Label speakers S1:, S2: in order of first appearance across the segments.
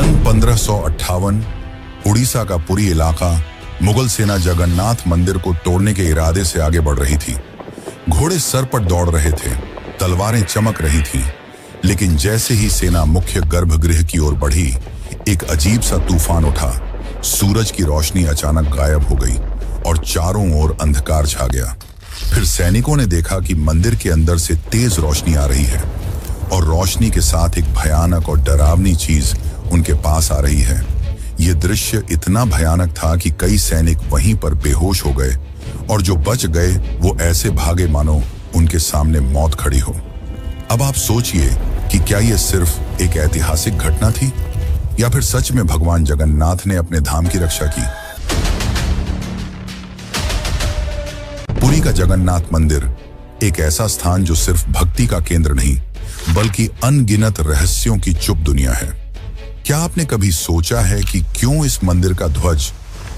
S1: सन 1558 उड़ीसा का पुरी इलाका मुगल सेना जगन्नाथ मंदिर को तोड़ने के इरादे से आगे बढ़ रही थी। घोड़े सर पर दौड़ रहे थे, तलवारें चमक रही थीं, लेकिन जैसे ही सेना मुख्य गर्भगृह की ओर बढ़ी, एक अजीब सा तूफान उठा। सूरज की रोशनी अचानक गायब हो गई और चारों ओर अंधकार छा गया। फिर सैनिकों ने देखा कि मंदिर के अंदर से तेज रोशनी आ रही है और रोशनी के साथ एक भयानक और डरावनी चीज उनके पास आ रही है। यह दृश्य इतना भयानक था कि कई सैनिक वहीं पर बेहोश हो गए और जो बच गए वो ऐसे भागे मानो उनके सामने मौत खड़ी हो। अब आप सोचिए कि क्या यह सिर्फ एक ऐतिहासिक घटना थी या फिर सच में भगवान जगन्नाथ ने अपने धाम की रक्षा की। पुरी का जगन्नाथ मंदिर एक ऐसा स्थान जो सिर्फ भक्ति का केंद्र नहीं बल्कि अनगिनत रहस्यों की चुप दुनिया है। क्या आपने कभी सोचा है कि क्यों इस मंदिर का ध्वज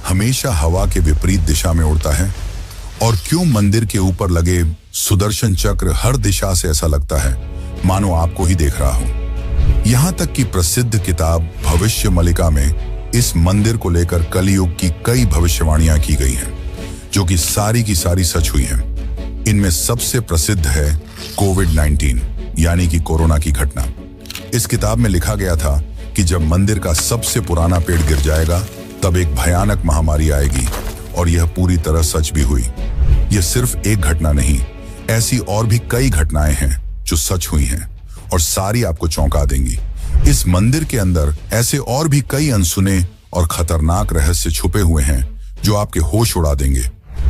S1: हमेशा हवा के विपरीत दिशा में उड़ता है और क्यों मंदिर के ऊपर लगे सुदर्शन चक्र हर दिशा से ऐसा लगता है मानो आपको ही देख रहा हो। यहां तक कि प्रसिद्ध किताब भविष्य मलिका में इस मंदिर को लेकर कलयुग की कई भविष्यवाणियां की गई हैं, जो कि सारी की सारी सच हुई हैं। इनमें सबसे प्रसिद्ध है कोविड-19 यानी कि कोरोना की घटना। इस किताब में लिखा गया था कि जब मंदिर का सबसे पुराना पेड़ गिर जाएगा तब एक भयानक महामारी आएगी, और यह पूरी तरह सच भी हुई। यह सिर्फ एक घटना नहीं, ऐसी और भी कई घटनाएं हैं जो सच हुई हैं और सारी आपको चौंका देंगी। इस मंदिर के अंदर ऐसे और भी कई अनसुने और खतरनाक रहस्य छुपे हुए हैं जो आपके होश उड़ा देंगे।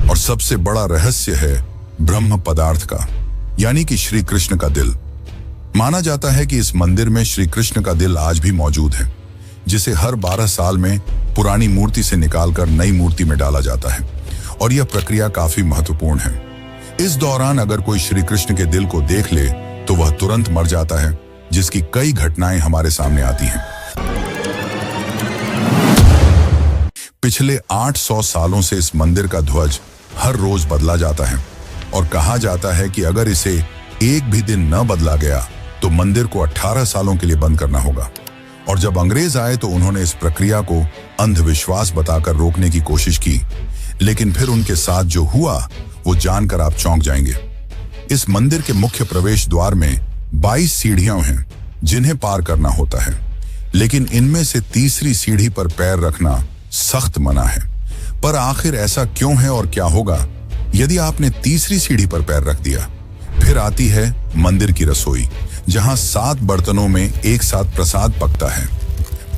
S1: और सबसे बड़ा रहस्य है ब्रह्म पदार्थ का, यानी कि श्री कृष्ण का दिल। माना जाता है कि इस मंदिर में श्री कृष्ण का दिल आज भी मौजूद है, जिसे हर 12 साल में पुरानी मूर्ति से निकालकर नई मूर्ति में डाला जाता है, और यह प्रक्रिया काफी महत्वपूर्ण है। इस दौरान अगर कोई श्री कृष्ण के दिल को देख ले तो वह तुरंत मर जाता है, जिसकी कई घटनाएं हमारे सामने आती हैं। पिछले 800 सालों से इस मंदिर का ध्वज हर रोज बदला जाता है और कहा जाता है कि अगर इसे एक भी दिन न बदला गया तो मंदिर को 18 सालों के लिए बंद करना होगा। और जब अंग्रेज आए तो उन्होंने इस प्रक्रिया को अंधविश्वास बताकर रोकने की कोशिश की, लेकिन फिर उनके साथ जो हुआ वो जानकर आप चौंक जाएंगे। इस मंदिर के मुख्य प्रवेश द्वार में 22 सीढ़ियां हैं जिन्हें पार करना होता है, लेकिन इनमें से तीसरी सीढ़ी पर पैर रखना सख्त मना है। पर आखिर ऐसा क्यों है और क्या होगा यदि आपने तीसरी सीढ़ी पर पैर रख दिया? फिर आती है मंदिर की रसोई, जहां 7 बर्तनों में एक साथ प्रसाद पकता है।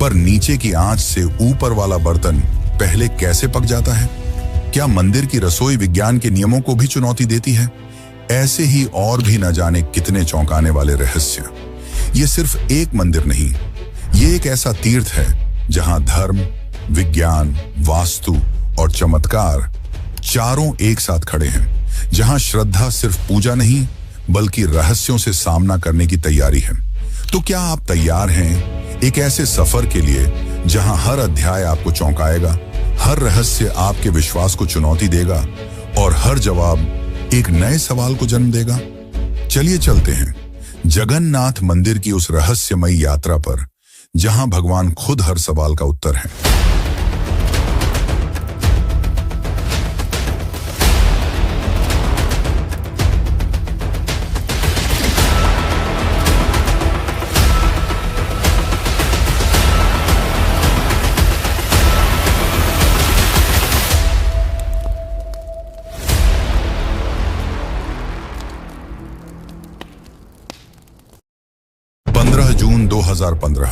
S1: पर नीचे की आंच से ऊपर वाला बर्तन पहले कैसे पक जाता है? क्या मंदिर की रसोई विज्ञान के नियमों को भी चुनौती देती है? ऐसे ही और भी न जाने कितने चौंकाने वाले रहस्य। ये सिर्फ एक मंदिर नहीं, ये एक ऐसा तीर्थ है जहां धर्म, विज्ञान, वास्तु और चमत्कार चारों एक साथ खड़े हैं, जहां श्रद्धा सिर्फ पूजा नहीं बल्कि रहस्यों से सामना करने की तैयारी है। तो क्या आप तैयार हैं एक ऐसे सफर के लिए जहां हर अध्याय आपको चौंकाएगा, हर रहस्य आपके विश्वास को चुनौती देगा और हर जवाब एक नए सवाल को जन्म देगा? चलिए चलते हैं जगन्नाथ मंदिर की उस रहस्यमयी यात्रा पर, जहां भगवान खुद हर सवाल का उत्तर है। जून 2015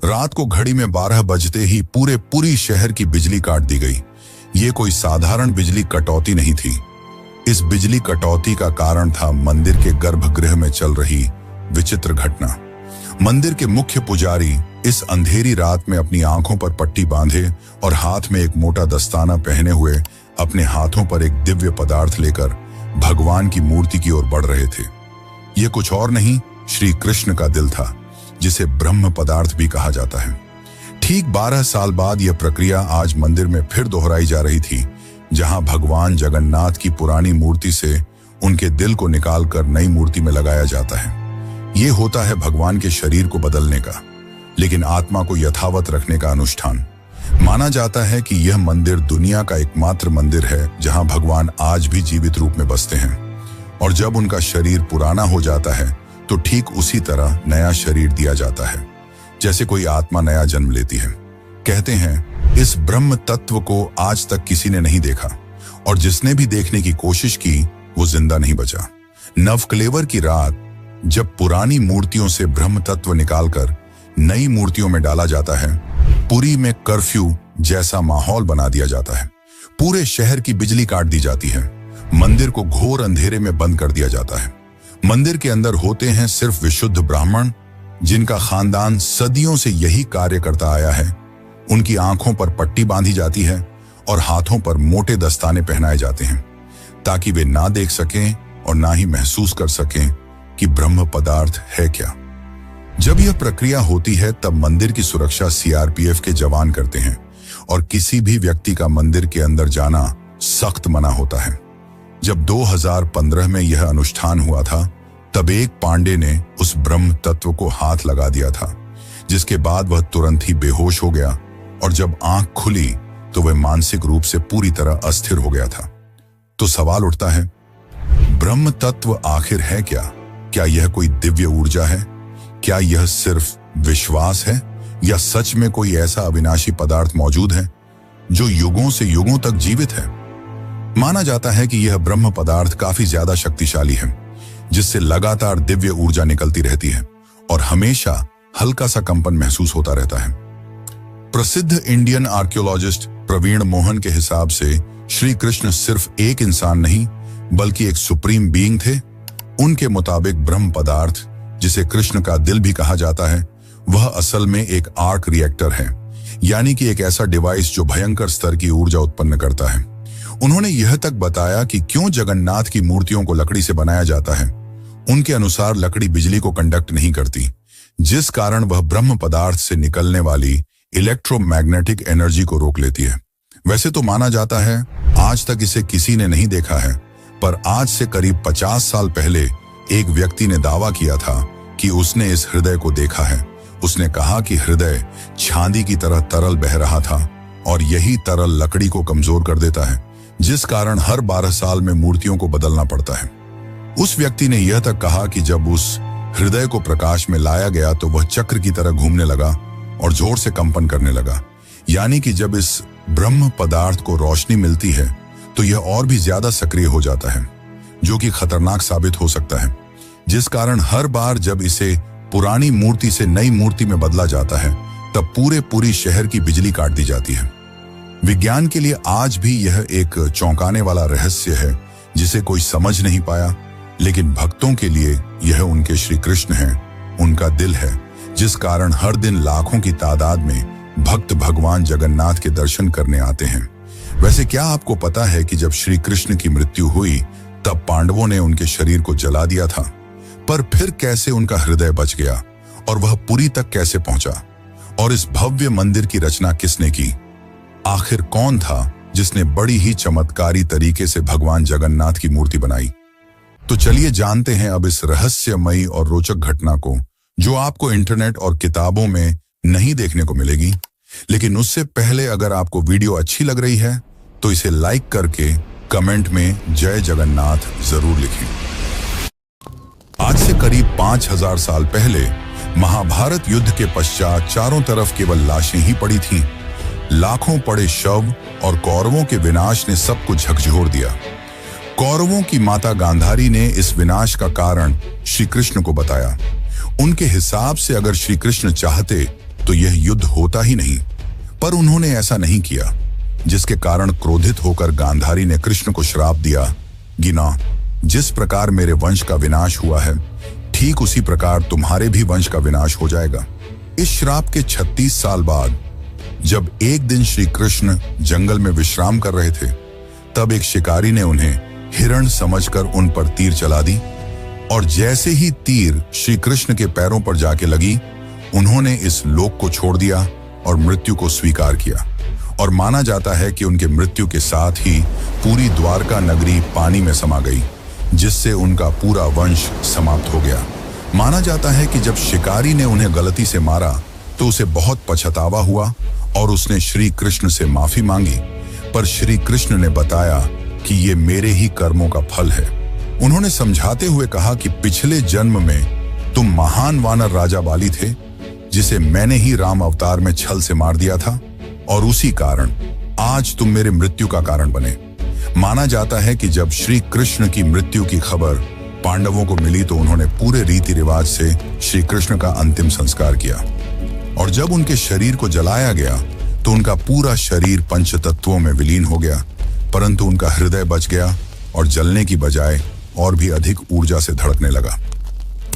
S1: रात को घड़ी में 12 बजते ही पूरी शहर की बिजली काट दी गई। ये कोई साधारण बिजली कटौती नहीं थी। इस बिजली कटौती का कारण था मंदिर के गर्भगृह में चल रही विचित्र घटना। मंदिर के मुख्य पुजारी इस अंधेरी रात में अपनी आंखों पर पट्टी बांधे और हाथ में एक मोटा दस्ताना पहने हुए अपने हाथों पर एक दिव्य पदार्थ लेकर भगवान की मूर्ति की ओर बढ़ रहे थे। यह कुछ और नहीं, श्री कृष्ण का दिल था, जिसे ब्रह्म पदार्थ भी कहा जाता है। ठीक 12 साल बाद यह प्रक्रिया आज मंदिर में फिर दोहराई जा रही थी, जहां भगवान जगन्नाथ की पुरानी मूर्ति से उनके दिल को निकालकर नई मूर्ति में लगाया जाता है। ये होता है भगवान के शरीर को बदलने का, लेकिन आत्मा को यथावत रखने का अनुष्ठान। माना जाता है कि यह मंदिर दुनिया का एकमात्र मंदिर है जहां भगवान आज भी जीवित रूप में बसते हैं, और जब उनका शरीर पुराना हो जाता है तो ठीक उसी तरह नया शरीर दिया जाता है जैसे कोई आत्मा नया जन्म लेती है। कहते हैं इस ब्रह्म तत्व को आज तक किसी ने नहीं देखा, और जिसने भी देखने की कोशिश की वो जिंदा नहीं बचा। नवकलेवर की रात जब पुरानी मूर्तियों से ब्रह्म तत्व निकालकर नई मूर्तियों में डाला जाता है, पुरी में कर्फ्यू जैसा माहौल बना दिया जाता है। पूरे शहर की बिजली काट दी जाती है, मंदिर को घोर अंधेरे में बंद कर दिया जाता है। मंदिर के अंदर होते हैं सिर्फ विशुद्ध ब्राह्मण, जिनका खानदान सदियों से यही कार्य करता आया है। उनकी आंखों पर पट्टी बांधी जाती है और हाथों पर मोटे दस्ताने पहनाए जाते हैं, ताकि वे ना देख सकें और ना ही महसूस कर सकें कि ब्रह्म पदार्थ है क्या। जब यह प्रक्रिया होती है तब मंदिर की सुरक्षा सीआरपीएफ के जवान करते हैं, और किसी भी व्यक्ति का मंदिर के अंदर जाना सख्त मना होता है। जब 2015 में यह अनुष्ठान हुआ था, तब एक पांडे ने उस ब्रह्म तत्व को हाथ लगा दिया था, जिसके बाद वह तुरंत ही बेहोश हो गया, और जब आंख खुली तो वह मानसिक रूप से पूरी तरह अस्थिर हो गया था। तो सवाल उठता है, ब्रह्म तत्व आखिर है क्या? क्या यह कोई दिव्य ऊर्जा है? क्या यह सिर्फ विश्वास है, या सच में कोई ऐसा अविनाशी पदार्थ मौजूद है जो युगों से युगों तक जीवित है? माना जाता है कि यह ब्रह्म पदार्थ काफी ज्यादा शक्तिशाली है, जिससे लगातार दिव्य ऊर्जा निकलती रहती है और हमेशा हल्का सा कंपन महसूस होता रहता है। प्रसिद्ध इंडियन आर्कियोलॉजिस्ट प्रवीण मोहन के हिसाब से श्री कृष्ण सिर्फ एक इंसान नहीं बल्कि एक सुप्रीम बीइंग थे। उनके मुताबिक ब्रह्म पदार्थ, जिसे कृष्ण का दिल भी कहा जाता है, वह असल में एक आर्क रिएक्टर है, यानी कि एक ऐसा डिवाइस जो भयंकर स्तर की ऊर्जा उत्पन्न करता है। उन्होंने यह तक बताया कि क्यों जगन्नाथ की मूर्तियों को लकड़ी से बनाया जाता है। उनके अनुसार लकड़ी बिजली को कंडक्ट नहीं करती, जिस कारण वह ब्रह्म पदार्थ से निकलने वाली इलेक्ट्रोमैग्नेटिक एनर्जी को रोक लेती है। वैसे तो माना जाता है आज तक इसे किसी ने नहीं देखा है, पर आज से करीब 50 साल पहले एक व्यक्ति ने दावा किया था कि उसने इस हृदय को देखा है। उसने कहा कि हृदय चांदी की तरह तरल बह रहा था, और यही तरल लकड़ी को कमजोर कर देता है, जिस कारण हर 12 साल में मूर्तियों को बदलना पड़ता है। उस व्यक्ति ने यह तक कहा कि जब उस हृदय को प्रकाश में लाया गया तो वह चक्र की तरह घूमने लगा और जोर से कंपन करने लगा, यानी कि जब इस ब्रह्म पदार्थ को रोशनी मिलती है तो यह और भी ज्यादा सक्रिय हो जाता है, जो कि खतरनाक साबित हो सकता है, जिस कारण हर बार जब इसे पुरानी मूर्ति से नई मूर्ति में बदला जाता है तब पूरी शहर की बिजली काट दी जाती है। विज्ञान के लिए आज भी यह एक चौंकाने वाला रहस्य है जिसे कोई समझ नहीं पाया, लेकिन भक्तों के लिए यह उनके श्री कृष्ण हैं, उनका दिल है, जिस कारण हर दिन लाखों की तादाद में भक्त भगवान जगन्नाथ के दर्शन करने आते हैं। वैसे क्या आपको पता है कि जब श्री कृष्ण की मृत्यु हुई तब पांडवों ने उनके शरीर को जला दिया था, पर फिर कैसे उनका हृदय बच गया और वह पुरी तक कैसे पहुंचा? और इस भव्य मंदिर की रचना किसने की? आखिर कौन था जिसने बड़ी ही चमत्कारी तरीके से भगवान जगन्नाथ की मूर्ति बनाई? तो चलिए जानते हैं अब इस रहस्यमयी और रोचक घटना को, जो आपको इंटरनेट और किताबों में नहीं देखने को मिलेगी। लेकिन उससे पहले अगर आपको वीडियो अच्छी लग रही है तो इसे लाइक करके कमेंट में जय जगन्नाथ जरूर लिखें। आज से करीब 5000 साल पहले महाभारत युद्ध के पश्चात चारों तरफ केवल लाशें ही पड़ी थीं। लाखों पड़े शव और कौरवों के विनाश ने सब कुछ झकझोर दिया। कौरवों की माता गांधारी ने इस विनाश का कारण श्री कृष्ण को बताया। उनके हिसाब से अगर श्री कृष्ण चाहते तो यह युद्ध होता ही नहीं, पर उन्होंने ऐसा नहीं किया, जिसके कारण क्रोधित होकर गांधारी ने कृष्ण को श्राप दिया, गिना, जिस प्रकार मेरे वंश का विनाश हुआ है ठीक उसी प्रकार तुम्हारे भी वंश का विनाश हो जाएगा। इस श्राप के 36 साल बाद जब एक दिन श्री कृष्ण जंगल में विश्राम कर रहे थे, तब एक शिकारी ने उन्हें हिरण समझकर उन पर तीर चला दी, और जैसे ही तीर श्री कृष्ण के पैरों पर जाके लगी, उन्होंने इस लोक को छोड़ दिया और मृत्यु को स्वीकार किया। और माना जाता है कि उनके मृत्यु के साथ ही पूरी द्वारका नगरी पानी में समा गई, जिससे उनका पूरा वंश समाप्त हो गया। माना जाता है कि जब शिकारी ने उन्हें गलती से मारा तो उसे बहुत पछतावा हुआ और उसने श्री कृष्ण से माफी मांगी, पर श्री कृष्ण ने बताया कि ये मेरे ही कर्मों का फल है। उन्होंने समझाते हुए कहा कि पिछले जन्म में तुम महान वानर राजा बाली थे, जिसे मैंने ही राम अवतार में छल से मार दिया था, और उसी कारण आज तुम मेरे मृत्यु का कारण बने। माना जाता है कि जब श्री कृष्ण की मृत्यु की खबर पांडवों को मिली तो उन्होंने पूरे रीति रिवाज से श्री कृष्ण का अंतिम संस्कार किया, और जब उनके शरीर को जलाया गया तो उनका पूरा शरीर पंचतत्वों में विलीन हो गया, परंतु उनका हृदय बच गया और जलने की बजाय और भी अधिक ऊर्जा से धड़कने लगा।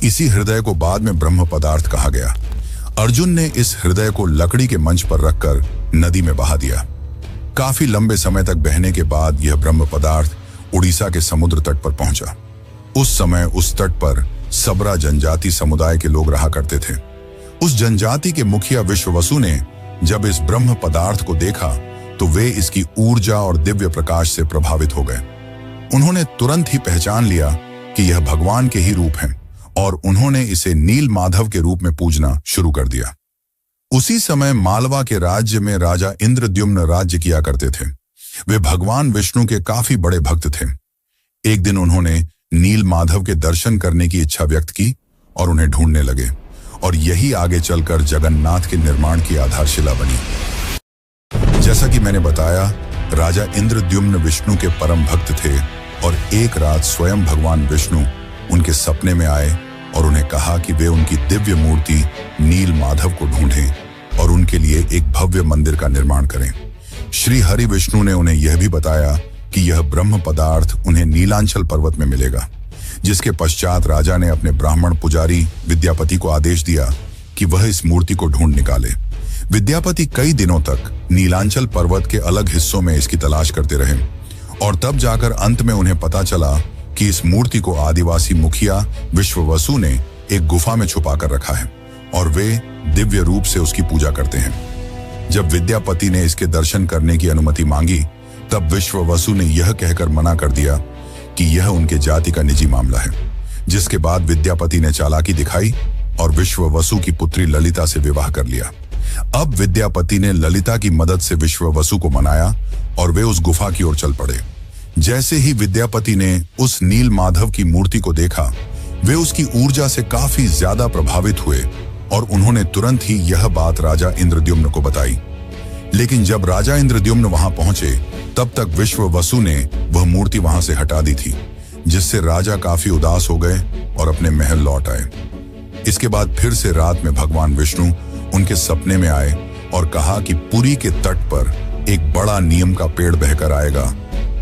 S1: इसी हृदय को बाद में ब्रह्म पदार्थ कहा गया। अर्जुन ने इस हृदय को लकड़ी के मंच पर रखकर नदी में बहा दिया। काफी लंबे समय तक बहने के बाद यह ब्रह्म पदार्थ उड़ीसा के समुद्र तट पर पहुंचा। उस समय उस तट पर सबरा जनजाति समुदाय के लोग रहा करते थे। उस जनजाति के मुखिया विश्ववसु ने जब इस ब्रह्म पदार्थ को देखा तो वे इसकी ऊर्जा और दिव्य प्रकाश से प्रभावित हो गए। उन्होंने तुरंत ही पहचान लिया कि यह भगवान के ही रूप हैं, और उन्होंने इसे नील माधव के रूप में पूजना शुरू कर दिया। उसी समय मालवा के राज्य में राजा इंद्रद्युम्न राज्य किया करते थे। वे भगवान विष्णु के काफी बड़े भक्त थे। एक दिन उन्होंने नील माधव के दर्शन करने की इच्छा व्यक्त की और उन्हें ढूंढने लगे, और यही आगे चलकर जगन्नाथ के निर्माण की आधारशिला बनी। जैसा कि मैंने बताया, राजा इंद्रद्युम्न विष्णु के परम भक्त थे, और एक रात स्वयं भगवान विष्णु उनके सपने में आए और उन्हें कहा कि वे उनकी दिव्य मूर्ति नील माधव को ढूंढें और उनके लिए एक भव्य मंदिर का निर्माण करें। श्री हरि विष्णु ने उन्हें यह भी बताया कि यह ब्रह्म पदार्थ उन्हें नीलांचल पर्वत में मिलेगा, जिसके पश्चात राजा ने अपने ब्राह्मण पुजारी विद्यापति को आदेश दिया कि वह इस मूर्ति को ढूंढ निकाले। विद्यापति कई दिनों तक नीलांचल पर्वत के अलग हिस्सों में इसकी तलाश करते रहे, और तब जाकर अंत में उन्हें पता चला कि इस मूर्ति को आदिवासी मुखिया विश्ववसु ने एक गुफा में छुपा कर रखा है, और वे दिव्य रूप से उसकी पूजा करते हैं। जब विद्यापति ने इसके दर्शन करने की अनुमति मांगी, तब विश्ववसु ने यह कहकर मना कर दिया कि यह उनके जाति का निजी मामला है। जिसके बाद विद्यापति ने चालाकी दिखाई और विश्ववसु की पुत्री ललिता से विवाह कर लिया। अब विद्यापति ने ललिता की मदद से विश्ववसु को मनाया और वे उस गुफा की ओर चल पड़े। जैसे ही विद्यापति ने उस नील माधव की मूर्ति को देखा, वे उसकी ऊर्जा से काफी ज्यादा प्रभावित हुए, और उन्होंने तुरंत ही यह बात राजा इंद्रद्युम्न को बताई। लेकिन जब राजा इंद्रद्युम्न वहां पहुंचे, तब तक विश्ववसु ने वह मूर्ति वहां से हटा दी थी, जिससे राजा काफी उदास हो गए और अपने महल लौट आए। इसके बाद फिर से रात में भगवान विष्णु उनके सपने में आए और कहा कि पुरी के तट पर एक बड़ा नीम का पेड़ बहकर आएगा,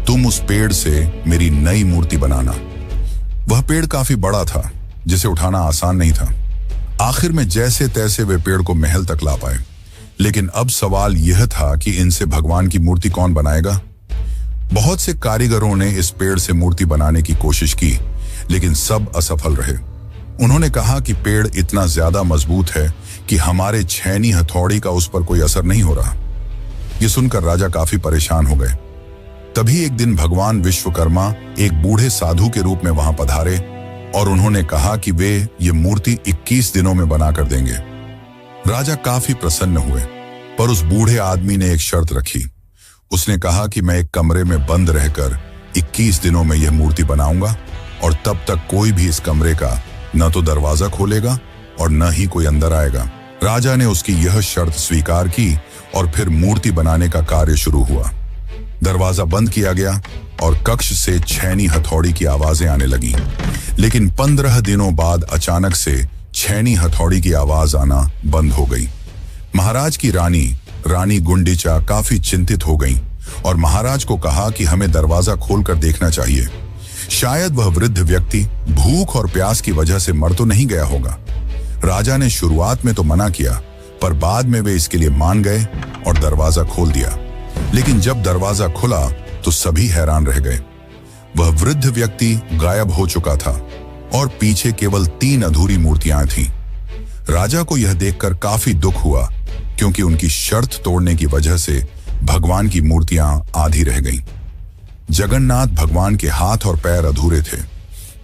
S1: तुम उस पेड़ से मेरी नई मूर्ति बनाना। वह पेड़ काफी बड़ा था, जिसे उठाना आसान नहीं था। आखिर में जैसे तैसे वे पेड़ को महल तक ला पाए, लेकिन अब सवाल यह था कि इनसे भगवान की मूर्ति कौन बनाएगा। बहुत से कारीगरों ने इस पेड़ से मूर्ति बनाने की कोशिश की, लेकिन सब असफल रहे। उन्होंने कहा कि पेड़ इतना ज्यादा मजबूत है कि हमारे छैनी हथौड़ी का उस पर कोई असर नहीं हो रहा। ये सुनकर राजा काफी परेशान हो गए। तभी एक दिन भगवान विश्वकर्मा एक बूढ़े साधु के रूप में वहां पधारे, और उन्होंने कहा कि वे ये मूर्ति 21 दिनों में बनाकर देंगे। राजा काफी प्रसन्न हुए, पर उस बूढ़े आदमी ने एक शर्त रखी। उसने कहा कि मैं एक कमरे में बंद रहकर 21 दिनों में यह मूर्ति बनाऊंगा, और तब तक कोई भी इस कमरे का न तो दरवाजा खोलेगा और न ही कोई अंदर आएगा। राजा ने उसकी यह शर्त स्वीकार की, और फिर मूर्ति बनाने का कार्य शुरू हुआ। दरवाजा बंद किया गया और कक्ष से छैनी हथौड़ी की आवाजें आने लगी, लेकिन 15 दिनों बाद अचानक से छैनी हथौड़ी की आवाज आना बंद हो गई। महाराज की रानी गुंडीचा काफी चिंतित हो गई और महाराज को कहा कि हमें दरवाजा खोलकर देखना चाहिए। शायद वह वृद्ध व्यक्ति भूख और प्यास की वजह से मर तो नहीं गया होगा। राजा ने शुरुआत में तो मना किया, पर बाद में वे इसके लिए मान गए और दरवाजा खोल दिया। लेकिन जब दरवाजा खुला तो सभी हैरान रह गए। वह वृद्ध व्यक्ति गायब हो चुका था और पीछे केवल 3 अधूरी मूर्तियां थीं। राजा को यह देखकर काफी दुख हुआ, क्योंकि उनकी शर्त तोड़ने की वजह से भगवान की मूर्तियां आधी रह गईं। जगन्नाथ भगवान के हाथ और पैर अधूरे थे।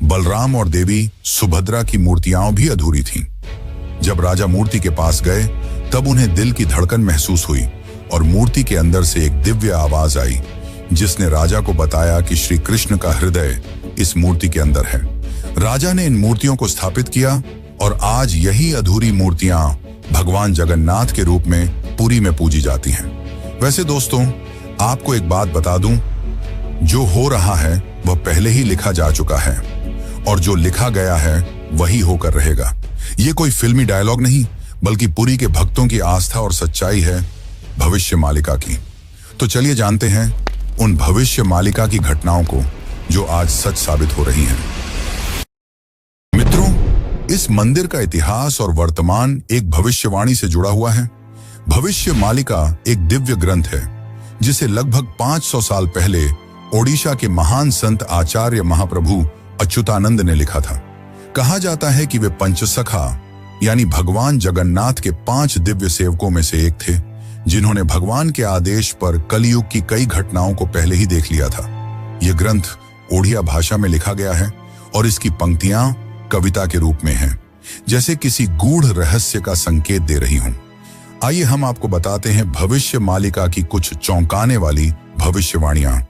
S1: बलराम और देवी सुभद्रा की मूर्तियां भी अधूरी थीं। जब राजा मूर्ति के पास गए तब उन्हें दिल की धड़कन महसूस हुई और मूर्ति के अंदर से एक दिव्य आवाज आई, जिसने राजा को बताया कि श्री कृष्ण का हृदय इस मूर्ति के अंदर है। राजा ने इन मूर्तियों को स्थापित किया और आज यही अधूरी मूर्तियां भगवान जगन्नाथ के रूप में पुरी में पूजी जाती हैं। वैसे दोस्तों, आपको एक बात बता दूं, जो हो रहा है वह पहले ही लिखा जा चुका है और जो लिखा गया है वही होकर रहेगा। ये कोई फिल्मी डायलॉग नहीं, बल्कि पुरी के भक्तों की आस्था और सच्चाई है भविष्य मालिका की। तो चलिए जानते हैं उन भविष्य मालिका की घटनाओं को जो आज सच साबित हो रही हैं। मित्रों, इस मंदिर का इतिहास और वर्तमान एक भविष्यवाणी से जुड़ा हुआ है। भविष्य मालिका एक दिव्य ग्रंथ है जिसे लगभग 500 साल पहले ओडिशा के महान संत आचार्य महाप्रभु अच्युतानंद ने लिखा था। कहा जाता है कि वे पंचसखा यानी भगवान जगन्नाथ के 5 दिव्य सेवकों में से एक थे, जिन्होंने भगवान के आदेश पर कलयुग की कई घटनाओं को पहले ही देख लिया था। यह ग्रंथ ओडिया भाषा में लिखा गया है और इसकी पंक्तियां कविता के रूप में हैं, जैसे किसी गूढ़ रहस्य का संकेत दे रही हूं। आइए हम आपको बताते हैं भविष्य मालिका की कुछ चौंकाने वाली भविष्यवाणियां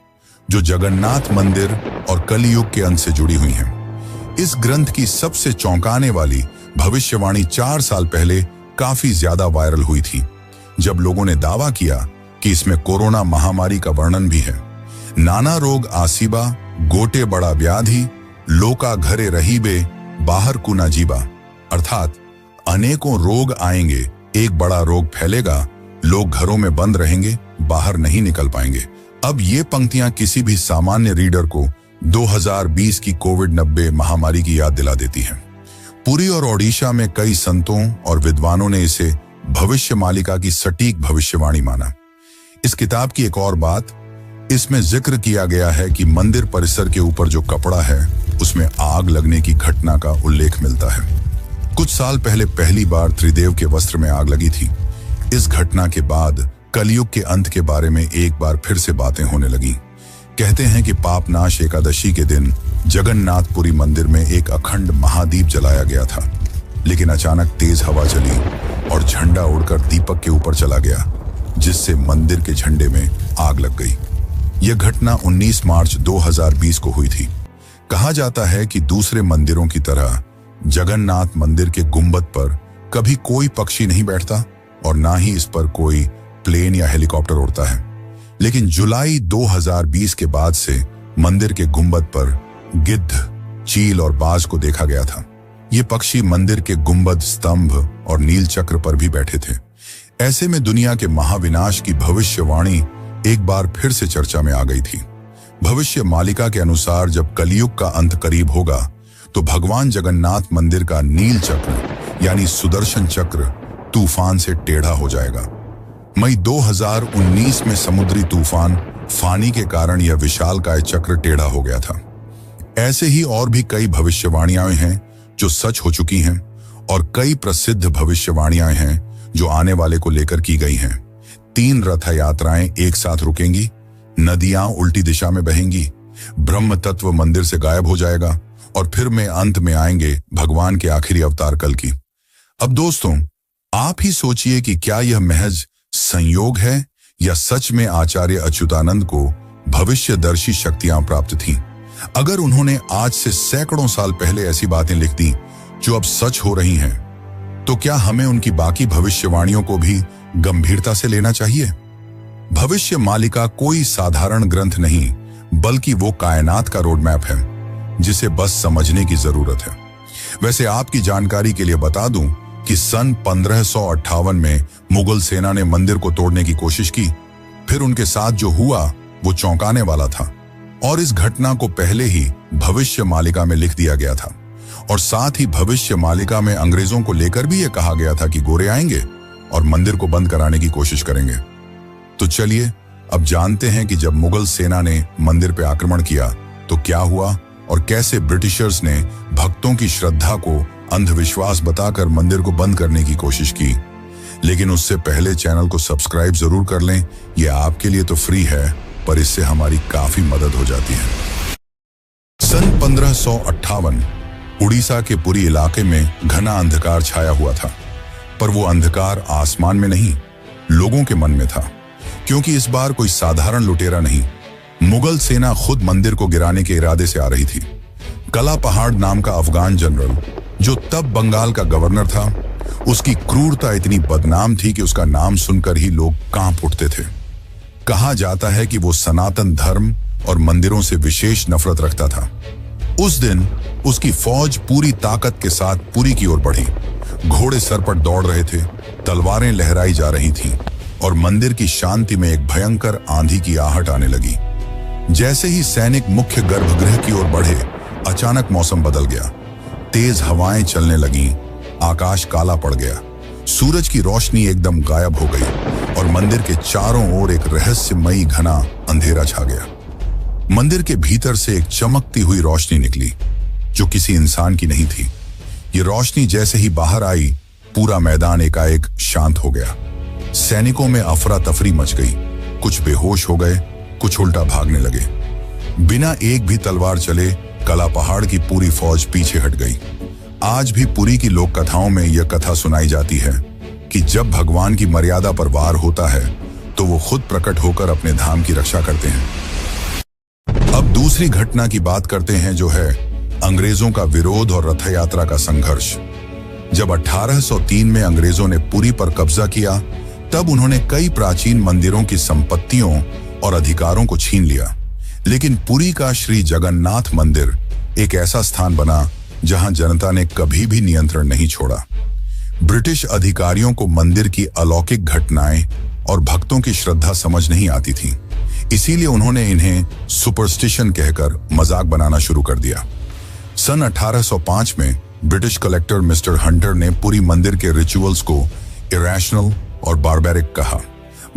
S1: जो जगन्नाथ मंदिर और कलयुग के अंत से जुड़ी हुई हैं। इस ग्रंथ की सबसे चौंकाने वाली भविष्यवाणी 4 साल पहले काफी ज्यादा वायरल हुई थी, जब लोगों ने दावा किया कि इसमें कोरोना महामारी का वर्णन भी है। नाना रोग आसीबा, गोटे बड़ा व्याधि, लोका घरे रहीबे, बाहर कुना जीबा, अर्थात अनेकों रोग आएंगे, एक बड़ा रोग फैलेगा, लोग घरों में बंद रहेंगे, बाहर नहीं निकल पाएंगे। अब ये पंक्तियां किसी भी सामान्य रीडर को 2020 की कोविड-19 महामारी की याद दिला देती हैं। पुरी और ओडिशा में कई संतों और विद्वानों ने इसे भविष्य मालिका की सटीक भविष्यवाणी माना। इस किताब की एक और बात, इसमें जिक्र किया गया है कि मंदिर परिसर के ऊपर जो कपड़ा है उसमें आग लगने की घटना का उल्लेख मिलता है। कुछ साल पहले पहली बार त्रिदेव के वस्त्र में आग लगी थी। इस घटना के बाद कलयुग के अंत के बारे में एक बार फिर से बातें होने लगी। कहते हैं कि पापनाश एकादशी के दिन जगन्नाथपुरी मंदिर में एक अखंड महादीप जलाया गया था, लेकिन अचानक तेज हवा चली और झंडा उड़कर दीपक के ऊपर चला गया, जिससे मंदिर के झंडे में आग लग गई। यह घटना 19 मार्च 2020 को हुई थी। कहा जाता है कि दूसरे मंदिरों की तरह जगन्नाथ मंदिर के गुंबद पर कभी कोई पक्षी नहीं बैठता और ना ही इस पर कोई प्लेन या हेलीकॉप्टर उड़ता है, लेकिन जुलाई 2020 के बाद से मंदिर के गुंबद पर गिद्ध, चील और बाज को देखा गया था। ये पक्षी मंदिर के गुंबद, स्तंभ और नील चक्र पर भी बैठे थे। ऐसे में दुनिया के महाविनाश की भविष्यवाणी एक बार फिर से चर्चा में आ गई थी। भविष्य मालिका के अनुसार जब कलयुग का अंत करीब होगा तो भगवान जगन्नाथ मंदिर का नील चक्र यानी सुदर्शन चक्र तूफान से टेढ़ा हो जाएगा। मई 2019 में समुद्री तूफान फानी के कारण यह विशालकाय चक्र टेढ़ा हो गया था। ऐसे ही और भी कई भविष्यवाणियां हैं जो सच हो चुकी हैं और कई प्रसिद्ध भविष्यवाणियां हैं जो आने वाले को लेकर की गई हैं। 3 रथ यात्राएं एक साथ रुकेंगी, नदियां उल्टी दिशा में बहेंगी, ब्रह्म तत्व मंदिर से गायब हो जाएगा और फिर में अंत में आएंगे भगवान के आखिरी अवतार कल की। अब दोस्तों, आप ही सोचिए कि क्या यह महज संयोग है या सच में आचार्य अच्युतानंद को भविष्यदर्शी शक्तियां प्राप्त थीं। अगर उन्होंने आज से सैकड़ों साल पहले ऐसी बातें लिख दी जो अब सच हो रही हैं, तो क्या हमें उनकी बाकी भविष्यवाणियों को भी गंभीरता से लेना चाहिए? भविष्य मालिका कोई साधारण ग्रंथ नहीं, बल्कि वो कायनात का रोड मैप है जिसे बस समझने की जरूरत है। वैसे आपकी जानकारी के लिए बता दूं कि सन 1558 में मुगल सेना ने मंदिर को तोड़ने की कोशिश की। फिर उनके साथ जो हुआ वो चौंकाने वाला था और इस घटना को पहले ही भविष्य मालिका में लिख दिया गया था। और साथ ही भविष्य मालिका में अंग्रेजों को लेकर भी यह कहा गया था कि गोरे आएंगे और मंदिर को बंद कराने की कोशिश करेंगे। तो चलिए अब जानते हैं कि जब मुगल सेना ने मंदिर पर आक्रमण किया तो क्या हुआ और कैसे ब्रिटिशर्स ने भक्तों की श्रद्धा को अंधविश्वास बताकर मंदिर को बंद करने की कोशिश की। लेकिन उससे पहले चैनल को सब्सक्राइब जरूर कर लें। यह आपके लिए तो फ्री है, पर इससे हमारी काफी मदद हो जाती है। सन 1558 उड़ीसा के पुरी इलाके में घना अंधकार छाया हुआ था। पर वो अंधकार आसमान में नहीं, लोगों के मन में था, क्योंकि इस बार कोई साधारण लुटेरा नहीं, मुगल सेना खुद मंदिर को गिराने के इरादे से आ रही थी। कला पहाड़ नाम का अफगान जनरल, जो तब बंगाल का गवर्नर था, उसकी क्रूरता इतनी बदनाम थी कि उसका नाम सुनकर ही लोग कांप उठते थे। कहा जाता है कि वो सनातन धर्म और मंदिरों से विशेष नफरत रखता था। उस दिन उसकी फौज पूरी ताकत के साथ पुरी की ओर बढ़ी। घोड़े सर पर दौड़ रहे थे, तलवारें लहराई जा रही थीं और मंदिर की शांति में एक भयंकर आंधी की आहट आने लगी। जैसे ही सैनिक मुख्य गर्भगृह की ओर बढ़े, अचानक मौसम बदल गया। तेज हवाएं चलने लगीं, आकाश काला पड़ गया, सूरज की रोशनी एकदम गायब हो गई और मंदिर के चारों ओर एक रहस्यमयी घना अंधेरा छा गया। मंदिर के भीतर से एक चमकती हुई रोशनी निकली, जो किसी इंसान की नहीं थी। ये रोशनी जैसे ही बाहर आई, पूरा मैदान एकाएक शांत हो गया। सैनिकों में अफरा तफरी मच गई, कुछ बेहोश हो गए, कुछ उल्टा भागने लगे। बिना एक भी तलवार चले कला पहाड़ की पूरी फौज पीछे हट गई। आज भी पुरी की लोक कथाओं में यह कथा सुनाई जाती है कि जब भगवान की मर्यादा पर वार होता है तो वो खुद प्रकट होकर अपने धाम की रक्षा करते हैं। अब दूसरी घटना की बात करते हैं, जो है अंग्रेजों का विरोध और रथ यात्रा का संघर्ष। जब 1803 में अंग्रेजों ने पुरी पर कब्जा किया, तब उन्होंने कई प्राचीन मंदिरों की संपत्तियों और अधिकारों को छीन लिया। लेकिन पुरी का श्री जगन्नाथ मंदिर एक ऐसा स्थान बना जहां जनता ने कभी भी नियंत्रण नहीं छोड़ा। ब्रिटिश अधिकारियों को मंदिर की अलौकिक घटनाएं और भक्तों की श्रद्धा समझ नहीं आती थी, इसीलिए उन्होंने इन्हें सुपरस्टिशन कहकर मजाक बनाना शुरू कर दिया। सन 1805 में ब्रिटिश कलेक्टर मिस्टर हंटर ने पुरी मंदिर के रिचुअल्स को इरेशनल और बारबैरिक कहा।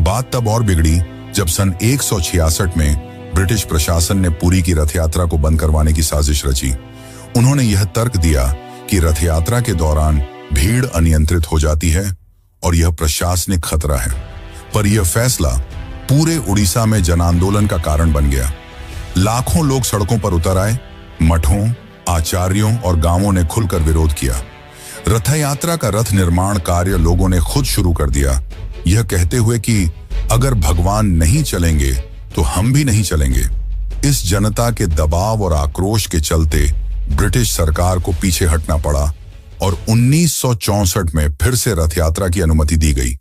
S1: बात तब और बिगड़ी जब सन 166 में ब्रिटिश प्रशासन ने पुरी की रथ यात्रा को बंद करवाने की साजिश रची। उन्होंने यह तर्क दिया कि रथ यात्रा के दौरान भीड़ अनियंत्रित हो जाती है और यह प्रशासनिक खतरा है। पर यह फैसला पूरे उड़ीसा में जन आंदोलन का कारण बन गया। लाखों लोग सड़कों पर उतर आए, मठों, आचार्यों और गांवों ने खुलकर विरोध किया। रथ यात्रा का रथ निर्माण कार्य लोगों ने खुद शुरू कर दिया, यह कहते हुए कि अगर भगवान नहीं चलेंगे तो हम भी नहीं चलेंगे। इस जनता के दबाव और आक्रोश के चलते ब्रिटिश सरकार को पीछे हटना पड़ा और 1964 में फिर से रथ यात्रा की अनुमति दी गई।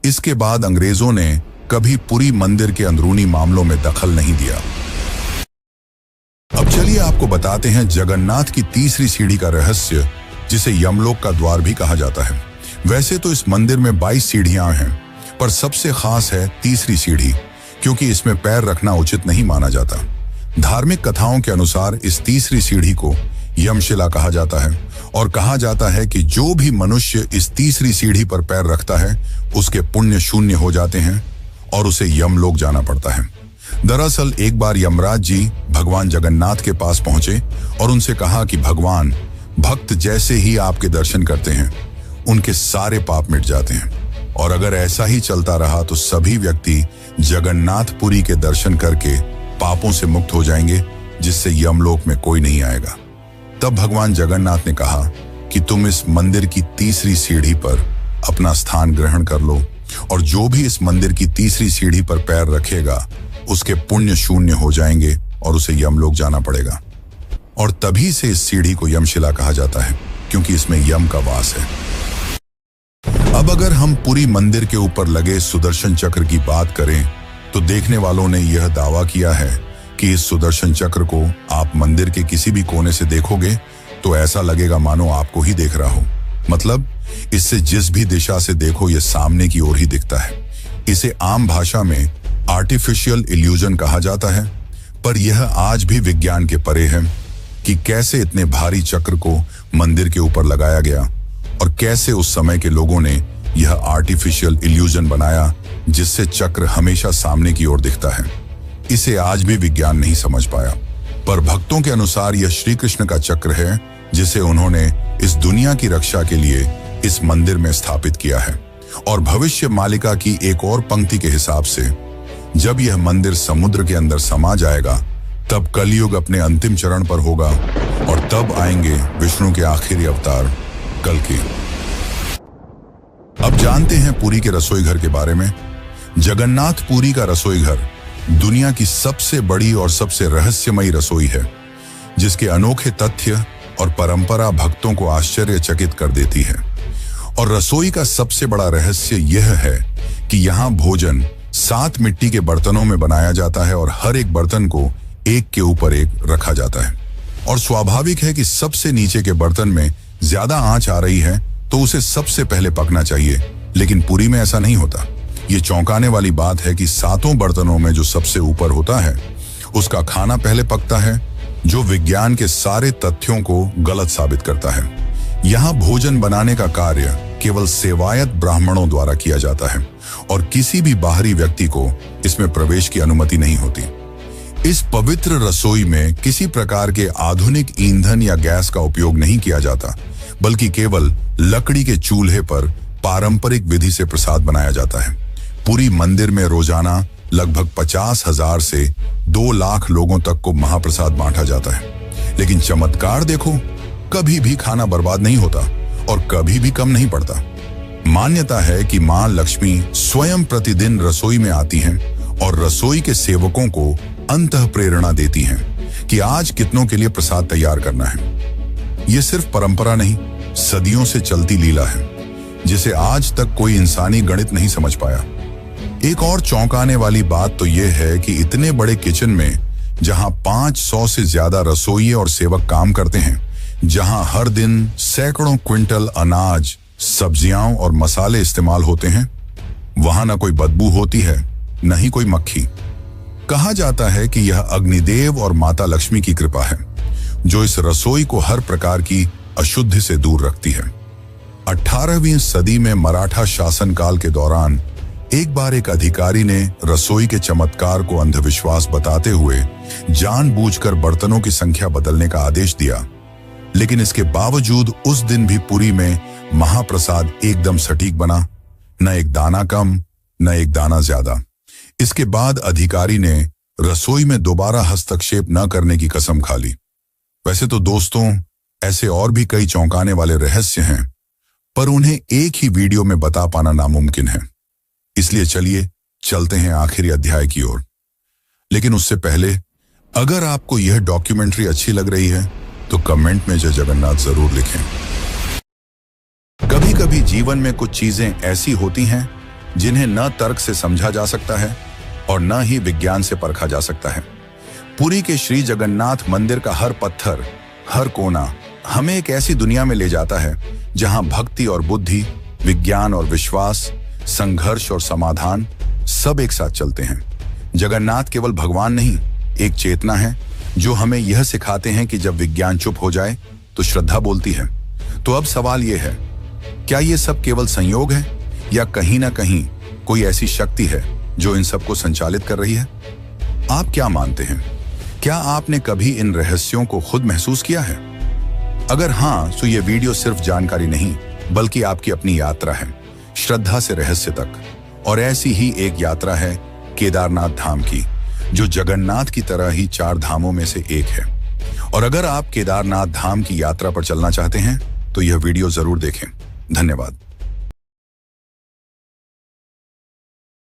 S1: इसके बाद अंग्रेजों ने कभी पुरी मंदिर के अंदरूनी मामलों में दखल नहीं दिया। अब चलिए आपको बताते हैं जगन्नाथ की तीसरी सीढ़ी का रहस्य, जिसे यमलोक का द्वार भी कहा जाता है। वैसे तो इस मंदिर में 22 सीढ़ियां हैं, पर सबसे खास है तीसरी सीढ़ी, क्योंकि इसमें पैर रखना उचित नहीं माना जाता। धार्मिक कथाओं के अनुसार इस तीसरी सीढ़ी को यमशिला कहा जाता है और कहा जाता है कि जो भी मनुष्य इस तीसरी सीढ़ी पर पैर रखता है उसके पुण्य शून्य हो जाते हैं और उसे यमलोक जाना पड़ता है। दरअसल एक बार यमराज जी भगवान जगन्नाथ के पास पहुंचे और उनसे कहा कि भगवान, भक्त जैसे ही आपके दर्शन करते हैं उनके सारे पाप मिट जाते हैं, और अगर ऐसा ही चलता रहा तो सभी व्यक्ति जगन्नाथपुरी के दर्शन करके पापों से मुक्त हो जाएंगे, जिससे यमलोक में कोई नहीं आएगा। तब भगवान जगन्नाथ ने कहा कि तुम इस मंदिर की तीसरी सीढ़ी पर अपना स्थान ग्रहण कर लो, और जो भी इस मंदिर की तीसरी सीढ़ी पर पैर रखेगा उसके पुण्य शून्य हो जाएंगे और उसे यमलोक जाना पड़ेगा। और तभी से इस सीढ़ी को यमशिला कहा जाता है, क्योंकि इसमें यम का वास है। अब अगर हम पुरी मंदिर के ऊपर लगे सुदर्शन चक्र की बात करें तो देखने वालों ने यह दावा किया है कि इस सुदर्शन चक्र को आप मंदिर के किसी भी कोने से देखोगे तो ऐसा लगेगा मानो आपको ही देख रहा हो। मतलब इससे जिस भी दिशा से देखो ये सामने की ओर ही दिखता है। इसे आम भाषा में आर्टिफिशियल इल्यूजन कहा जाता है, पर यह आज भी विज्ञान के परे है कि कैसे इतने भारी चक्र को मंदिर के ऊपर लगाया गया और कैसे उस समय के लोगों ने यह आर्टिफिशियल इल्यूजन बनाया जिससे चक्र हमेशा सामने की ओर दिखता है। इसे आज भी विज्ञान नहीं समझ पाया, पर भक्तों के अनुसार यह श्री कृष्ण का चक्र है जिसे उन्होंने इस दुनिया की रक्षा के लिए इस मंदिर में स्थापित किया है। और भविष्य मालिका की एक और पंक्ति के हिसाब से जब यह मंदिर समुद्र के अंदर समा जाएगा तब कलयुग अपने अंतिम चरण पर होगा और तब आएंगे विष्णु के आखिरी अवतार कल्कि। अब जानते हैं पुरी के रसोई घर के बारे में। जगन्नाथ पुरी का रसोई घर दुनिया की सबसे बड़ी और सबसे रहस्यमयी रसोई है, जिसके अनोखे तथ्य और परंपरा भक्तों को आश्चर्यचकित कर देती है। और रसोई का सबसे बड़ा रहस्य यह है कि यहाँ भोजन 7 मिट्टी के बर्तनों में बनाया जाता है और हर एक बर्तन को एक के ऊपर एक रखा जाता है। और स्वाभाविक है कि सबसे नीचे के बर्तन में ज्यादा आंच आ रही है तो उसे सबसे पहले पकना चाहिए, लेकिन पुरी में ऐसा नहीं होता। ये चौंकाने वाली बात है कि 7 बर्तनों में जो सबसे ऊपर होता है उसका खाना पहले पकता है, जो विज्ञान के सारे तथ्यों को गलत साबित करता है। यहाँ भोजन बनाने का कार्य केवल सेवायत ब्राह्मणों द्वारा किया जाता है और किसी भी बाहरी व्यक्ति को इसमें प्रवेश की अनुमति नहीं होती। इस पवित्र रसोई में किसी प्रकार के आधुनिक ईंधन या गैस का उपयोग नहीं किया जाता, बल्कि केवल लकड़ी के चूल्हे पर पारंपरिक विधि से प्रसाद बनाया जाता है। पुरी मंदिर में रोजाना लगभग 50,000 से 2 लाख लोगों तक को महाप्रसाद बांटा जाता है। लेकिन चमत्कार देखो, कभी भी खाना बर्बाद नहीं होता और कभी भी कम नहीं पड़ता। मान्यता है कि मां लक्ष्मी स्वयं प्रतिदिन रसोई में आती हैं और रसोई के सेवकों को अंतः प्रेरणा देती हैं कि आज कितनों के लिए प्रसाद तैयार करना है। यह सिर्फ परंपरा नहीं, सदियों से चलती लीला है, जिसे आज तक कोई इंसानी गणित नहीं समझ पाया। एक और चौंकाने वाली बात तो यह है कि इतने बड़े किचन में, जहां 500 से ज्यादा रसोइये और सेवक काम करते हैं, जहां हर दिन सैकड़ों क्विंटल अनाज, सब्जियां और मसाले इस्तेमाल होते हैं, वहां न कोई बदबू होती है, न ही कोई मक्खी। कहा जाता है कि यह अग्निदेव और माता लक्ष्मी की कृपा है, जो इस रसोई को हर प्रकार की अशुद्धि से दूर रखती है। 18वीं सदी में मराठा शासनकाल के दौरान एक बार एक अधिकारी ने रसोई के चमत्कार को अंधविश्वास बताते हुए जानबूझकर बर्तनों की संख्या बदलने का आदेश दिया। लेकिन इसके बावजूद उस दिन भी पुरी में महाप्रसाद एकदम सटीक बना, न एक दाना कम, न एक दाना ज्यादा। इसके बाद अधिकारी ने रसोई में दोबारा हस्तक्षेप न करने की कसम खा ली। वैसे तो दोस्तों, ऐसे और भी कई चौंकाने वाले रहस्य हैं, पर उन्हें एक ही वीडियो में बता पाना नामुमकिन है। इसलिए चलिए चलते हैं आखिरी अध्याय की ओर। लेकिन उससे पहले, अगर आपको यह डॉक्यूमेंट्री अच्छी लग रही है तो कमेंट में जय जगन्नाथ जरूर लिखें। कभी कभी जीवन में कुछ चीजें ऐसी होती हैं जिन्हें न तर्क से समझा जा सकता है और न ही विज्ञान से परखा जा सकता है। पुरी के श्री जगन्नाथ मंदिर का हर पत्थर, हर कोना हमें एक ऐसी दुनिया में ले जाता है जहां भक्ति और बुद्धि, विज्ञान और विश्वास, संघर्ष और समाधान सब एक साथ चलते हैं। जगन्नाथ केवल भगवान नहीं, एक चेतना है जो हमें यह सिखाते हैं कि जब विज्ञान चुप हो जाए तो श्रद्धा बोलती है। तो अब सवाल यह है, क्या ये सब केवल संयोग है या कहीं ना कहीं कोई ऐसी शक्ति है जो इन सबको संचालित कर रही है? आप क्या मानते हैं? क्या आपने कभी इन रहस्यों को खुद महसूस किया है? अगर हाँ, तो ये वीडियो सिर्फ जानकारी नहीं, बल्कि आपकी अपनी यात्रा है, श्रद्धा से रहस्य तक। और ऐसी ही एक यात्रा है केदारनाथ धाम की, जो जगन्नाथ की तरह ही 4 धामों में से एक है। और अगर आप केदारनाथ धाम की यात्रा पर चलना चाहते हैं तो यह वीडियो जरूर देखें। धन्यवाद।